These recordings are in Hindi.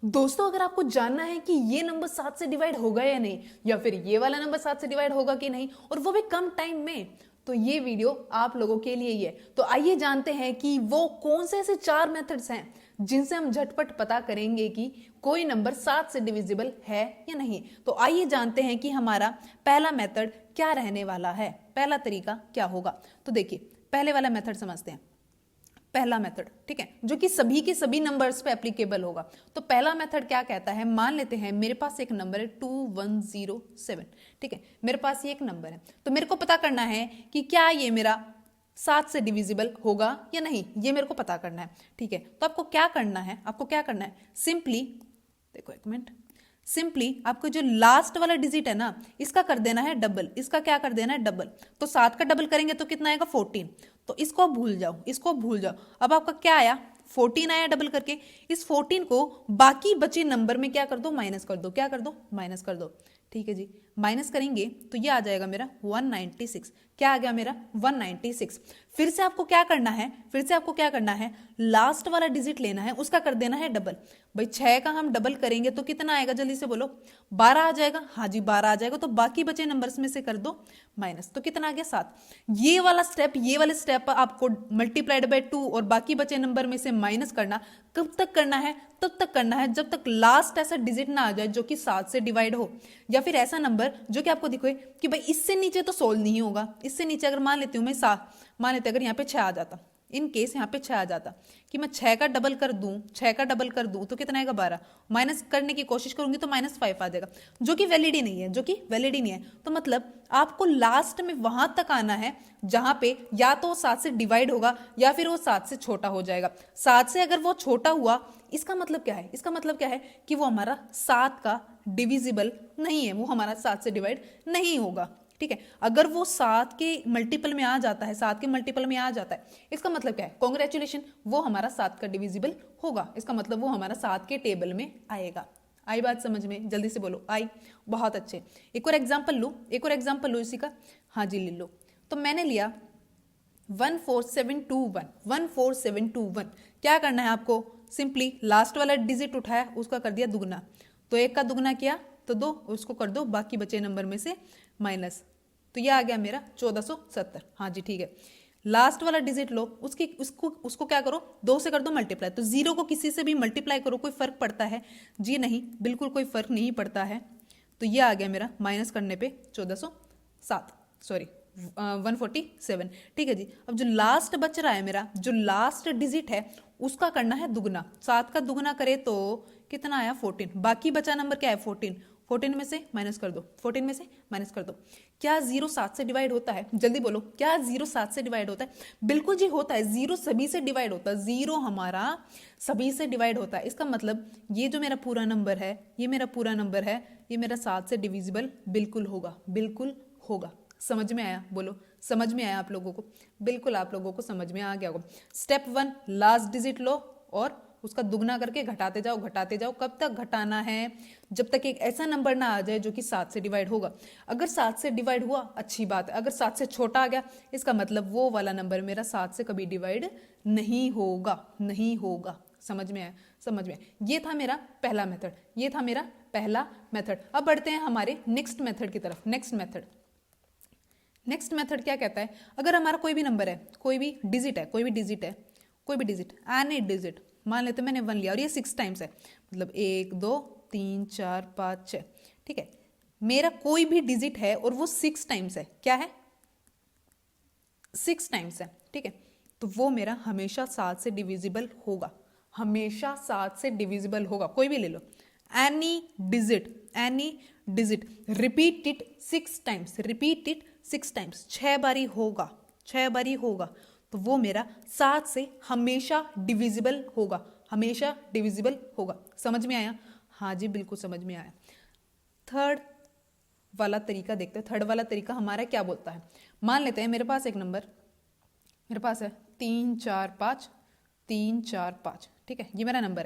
दोस्तों अगर आपको जानना है कि ये नंबर 7 से डिवाइड होगा या नहीं, या फिर ये वाला नंबर 7 से डिवाइड होगा कि नहीं, और वो भी कम टाइम में, तो ये वीडियो आप लोगों के लिए ही है। तो आइए जानते हैं कि वो कौन से ऐसे 4 मेथड्स हैं जिनसे हम झटपट पता करेंगे कि कोई नंबर 7 से डिविजिबल है या नहीं। तो आइए जानते हैं कि हमारा पहला मेथड क्या रहने वाला है, पहला तरीका क्या होगा। तो देखिए पहले वाला मेथड समझते हैं। पहला मेथड, ठीक है, जो कि सभी के सभी नंबर्स पे एप्लीकेबल होगा। तो पहला मेथड क्या कहता है, मान लेते हैं मेरे पास एक नंबर है 2107, ठीक है, मेरे पास ये एक नंबर है, तो मेरे को पता करना है कि क्या ये मेरा 7 से डिविजिबल होगा या नहीं, ये मेरे को पता करना है, ठीक है। तो आपको क्या करना है, सिंपली देखो एक मिनट, सिंपली आपको जो लास्ट वाला डिजिट है ना, इसका कर देना है डबल, इसका क्या कर देना है डबल। तो 7 का डबल करेंगे तो कितना आएगा 14, तो इसको भूल जाओ, इसको भूल जाओ। अब आपका क्या आया 14 आया डबल करके, इस 14 को बाकी बचे नंबर में क्या कर दो, माइनस कर दो, क्या कर दो, माइनस कर दो, ठीक है जी। माइनस करेंगे तो ये आ जाएगा मेरा 196, क्या आ गया मेरा 196। फिर से आपको क्या करना है, लास्ट वाला डिजिट लेना है, उसका कर देना है डबल। भाई 6 का हम डबल करेंगे तो कितना आएगा, जल्दी से बोलो, 12 आ जाएगा, हाँ जी 12 आ जाएगा। तो बाकी बचे नंबर्स में से कर दो माइनस, तो कितना आ गया 7। ये वाले स्टेप आपको मल्टीप्लाइड बाय 2 और बाकी बचे नंबर में से माइनस करना कब तक करना है, तब तक करना है जब तक लास्ट ऐसा डिजिट ना आ जाए जो कि 7 से डिवाइड हो, या फिर ऐसा नंबर जो कि आपको दिखे कि भाई इससे नीचे तो सोल्व नहीं होगा। इससे नीचे अगर मान लेती हूँ मैं 7, मान लेते अगर यहाँ पे 6 आ जाता, इन केस यहाँ पे 6 आ जाता, कि मैं 6 का डबल कर दूं तो कितना आएगा 12, माइनस करने की कोशिश करूंगी तो -5 आ जाएगा, जो कि वैलिड ही नहीं है, तो मतलब आपको लास्ट में वहां तक आना है जहां पे या तो 7 से डिवाइड होगा या फिर वो 7 से छोटा हो जाएगा। 7 से अगर वो छोटा हुआ, इसका मतलब क्या है कि वो हमारा 7 का डिविजिबल नहीं है, वो हमारा 7 से डिवाइड नहीं होगा, ठीक है। अगर वो 7 के मल्टीपल में आ जाता है, इसका मतलब क्या है, कॉन्ग्रेचुलेशन, वो हमारा 7 का डिविजिबल होगा, इसका मतलब वो हमारा 7 के टेबल में आएगा। आई बात समझ में, जल्दी से बोलो आई, बहुत अच्छे। एक और एग्जांपल लो इसी का, हाँ जी ले लो। तो मैंने लिया 14721, क्या करना है आपको, सिंपली लास्ट वाला डिजिट उठाया, उसका कर दिया दुगना, तो 1 का दुगना किया तो 2, उसको कर दो बाकी बचे नंबर में से माइनस, तो ये आ गया मेरा 1470, हाँ जी ठीक है। लास्ट वाला डिजिट लो, उसको क्या करो, 2 से कर दो मल्टीप्लाई, तो 0 को किसी से भी मल्टीप्लाई करो, कोई फर्क पड़ता है जी नहीं, बिल्कुल कोई फर्क नहीं पड़ता है। तो ये आ गया मेरा माइनस करने पे 147, ठीक है जी। अब जो लास्ट बच रहा है मेरा, जो लास्ट डिजिट है, उसका करना है दुगना, 7 का दुगना करे तो कितना आया 14, बाकी बचा नंबर क्या है 14 में से माइनस कर दो, क्या 0 7 से डिवाइड होता है, जल्दी बोलो, क्या 0 7 से डिवाइड होता है, बिल्कुल जी होता है, 0 सभी से डिवाइड होता है, 0 हमारा सभी से डिवाइड होता है। इसका मतलब ये जो मेरा पूरा नंबर है, ये मेरा 7 से डिविजिबल बिल्कुल होगा। समझ में आया, बोलो समझ में आया आप लोगों को, बिल्कुल आप लोगों को समझ में आ गया होगा। स्टेप 1, लास्ट डिजिट लो और उसका दुगना करके घटाते जाओ। कब तक घटाना है, जब तक एक ऐसा नंबर ना आ जाए जो कि 7 से डिवाइड होगा। अगर 7 से डिवाइड हुआ अच्छी बात है, अगर 7 से छोटा आ गया, इसका मतलब वो वाला नंबर मेरा 7 से कभी डिवाइड नहीं होगा। समझ में आया। ये था मेरा पहला मेथड। अब बढ़ते हैं हमारे नेक्स्ट मेथड की तरफ। नेक्स्ट मेथड क्या कहता है, अगर हमारा कोई भी नंबर है, कोई भी डिजिट एनी डिजिट, मान लेते मैंने 1 लिया और ये 6 टाइम्स है, मतलब 1 2 3 4 5 6, ठीक है। मेरा कोई भी डिजिट है और वो 6 टाइम्स है, क्या है 6 टाइम्स है, ठीक है। तो वो मेरा हमेशा 7 से डिविजिबल होगा, कोई भी ले लो, any digit, repeat it 6 times, 6 बारी होगा, तो वो मेरा 7 से हमेशा डिविजिबल होगा। समझ में आया, हाँ जी बिल्कुल समझ में आया। थर्ड वाला तरीका देखते हैं। थर्ड वाला तरीका हमारा क्या बोलता है, मान लेते हैं मेरे पास एक नंबर, मेरे पास है 3 4 5, ठीक है, ये मेरा नंबर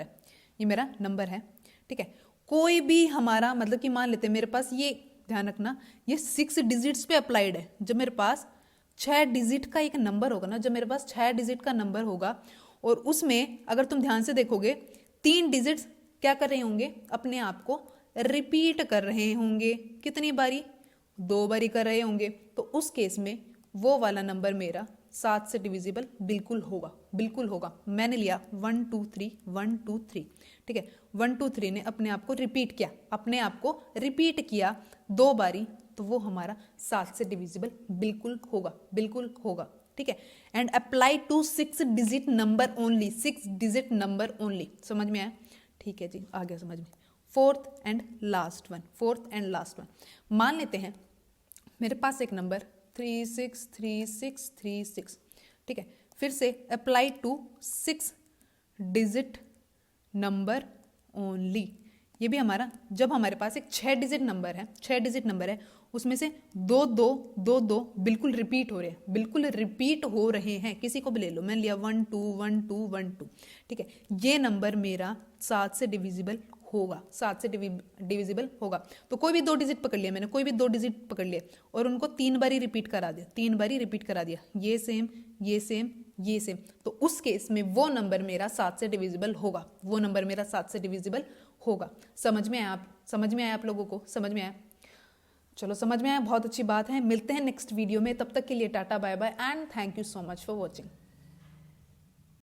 है, ठीक है। कोई भी हमारा मतलब कि मान लेते हैं मेरे पास, ये ध्यान रखना, ये 6 डिजिट्स पे अप्लाइड है। जब मेरे पास 6 डिजिट का एक नंबर होगा ना, और उसमें अगर तुम ध्यान से देखोगे 3 डिजिट्स क्या कर रहे होंगे, अपने आप को रिपीट कर रहे होंगे। कितनी बारी, 2 बारी कर रहे होंगे। तो उस केस में वो वाला नंबर मेरा 7 से डिविजिबल बिल्कुल होगा, बिल्कुल होगा। मैंने लिया 1 2 3 1 2 3, ठीक है। 1 2 3 ने अपने आप को रिपीट किया, अपने आप को रिपीट किया 2 बारी, तो वो हमारा 7 से डिविजिबल बिल्कुल होगा, बिल्कुल होगा, ठीक है। And apply to 6 digit number only, 6 digit number only. समझ में आया? ठीक है जी, आ गया समझ में। फोर्थ एंड लास्ट वन, मान लेते हैं मेरे पास एक नंबर 363636, ठीक है। फिर से apply to 6 digit number only. ये भी हमारा, जब हमारे पास एक 6 डिजिट नंबर है, 6 डिजिट नंबर है, उसमें से 2 2 2 2 बिल्कुल रिपीट हो रहे हैं, बिल्कुल रिपीट हो रहे हैं। किसी को भी ले लो, मैंने लिया 1 2 1 2 1 2, ठीक है। ये नंबर मेरा 7 से डिविजिबल होगा, 7 से डिविजिबल होगा। तो कोई भी 2 डिजिट पकड़ लिया मैंने, कोई भी 2 डिजिट पकड़ लिया और उनको 3 बारी रिपीट करा दिया, 3 बारी रिपीट करा दिया, ये सेम ये सेम ये सेम, तो उस केस में वो नंबर मेरा 7 से डिविजिबल होगा, वो नंबर मेरा 7 से डिविजिबल होगा। समझ में आया? समझ में आया आप लोगों को? समझ में आया? चलो समझ में आया, बहुत अच्छी बात है। मिलते हैं नेक्स्ट वीडियो में, तब तक के लिए tata bye bye and thank you so much for watching.